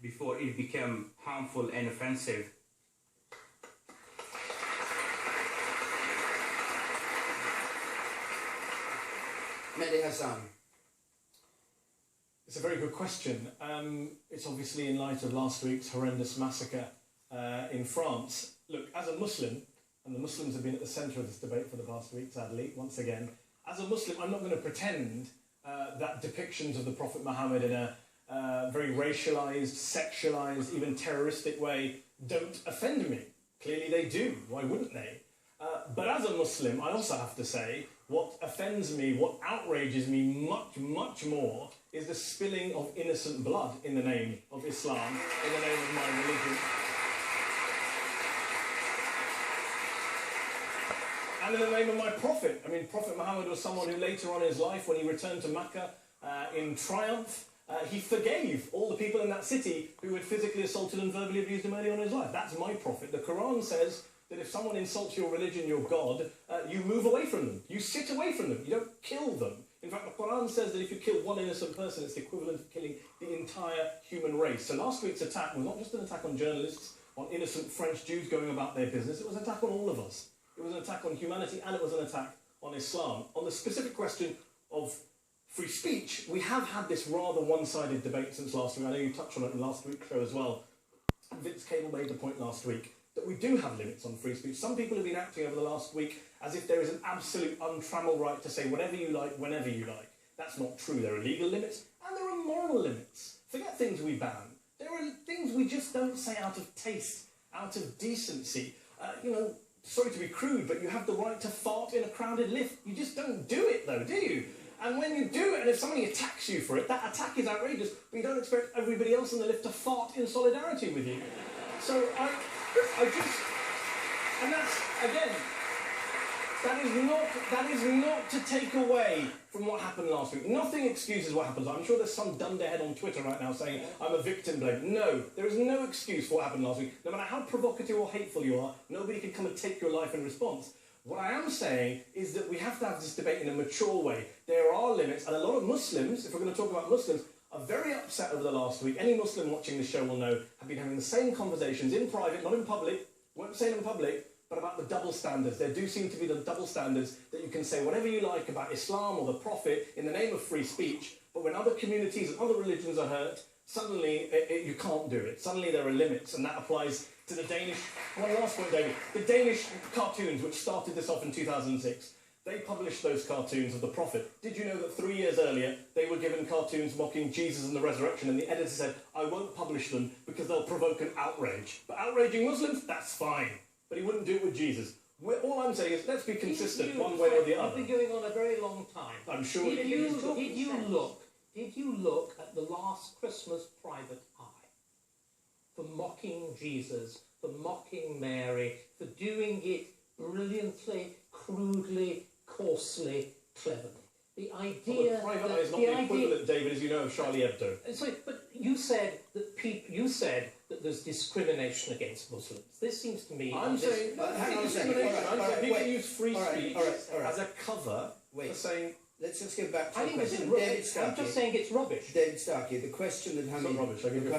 before it became harmful and offensive. Mehdi Hassan. It's a very good question. It's obviously in light of last week's horrendous massacre in France. Look, as a Muslim, and the Muslims have been at the centre of this debate for the past week, sadly, once again, as a Muslim, I'm not going to pretend that depictions of the Prophet Muhammad in a very racialised, sexualised, even terroristic way don't offend me. Clearly they do. Why wouldn't they? But as a Muslim, I also have to say, what offends me, what outrages me much, much more is the spilling of innocent blood in the name of Islam, in the name of my religion. And in the name of my Prophet. I mean, Prophet Muhammad was someone who later on in his life, when he returned to Mecca in triumph, he forgave all the people in that city who had physically assaulted and verbally abused him early on in his life. That's my Prophet. The Quran says that if someone insults your religion, your God, you move away from them. You sit away from them. You don't kill them. In fact, the Quran says that if you kill one innocent person, it's the equivalent of killing the entire human race. So last week's attack was not just an attack on journalists, on innocent French Jews going about their business. It was an attack on all of us. It was an attack on humanity, and it was an attack on Islam. On the specific question of free speech, we have had this rather one-sided debate since last week. I know you touched on it in last week's show as well. Vince Cable made the point last week that we do have limits on free speech. Some people have been acting over the last week as if there is an absolute untrammeled right to say whatever you like, whenever you like. That's not true. There are legal limits and there are moral limits. Forget things we ban. There are things we just don't say out of taste, out of decency. Sorry to be crude, but you have the right to fart in a crowded lift. You just don't do it though, do you? And when you do it, and if somebody attacks you for it, that attack is outrageous, but you don't expect everybody else in the lift to fart in solidarity with you. So and that's, again, that is not to take away from what happened last week. Nothing excuses what happened. I'm sure there's some dunderhead on Twitter right now saying, I'm a victim blame. No, there is no excuse for what happened last week. No matter how provocative or hateful you are, nobody can come and take your life in response. What I am saying is that we have to have this debate in a mature way. There are limits, and a lot of Muslims, if we're going to talk about Muslims, are very upset over the last week. Any Muslim watching this show will know, have been having the same conversations in private, not in public, won't say it in public, but about the double standards. There do seem to be the double standards that you can say whatever you like about Islam or the Prophet in the name of free speech, but when other communities and other religions are hurt, suddenly you can't do it. Suddenly there are limits, and that applies to the Danish... One last point, David. The Danish cartoons, which started this off in 2006, they published those cartoons of the Prophet. Did you know that 3 years earlier, they were given cartoons mocking Jesus and the resurrection, and the editor said, I won't publish them because they'll provoke an outrage. But outraging Muslims, that's fine. But he wouldn't do it with Jesus. All I'm saying is, let's be consistent one way or the other. You've been going on a very long time. I'm sure... Did you look at the last Christmas private eye for mocking Jesus, for mocking Mary, for doing it brilliantly, crudely, coarsely, cleverly? The idea... Well, the private eye is not the equivalent, David, as you know, of Charlie Hebdo. Sorry, but you said that there's discrimination against Muslims. This seems to me... I'm saying... hang on a second. I'm saying people use free speech as a cover for saying... Let's just go back to I the think question. I'm just saying it's rubbish. David Starkey, the question that Hamid... It's not rubbish. I give you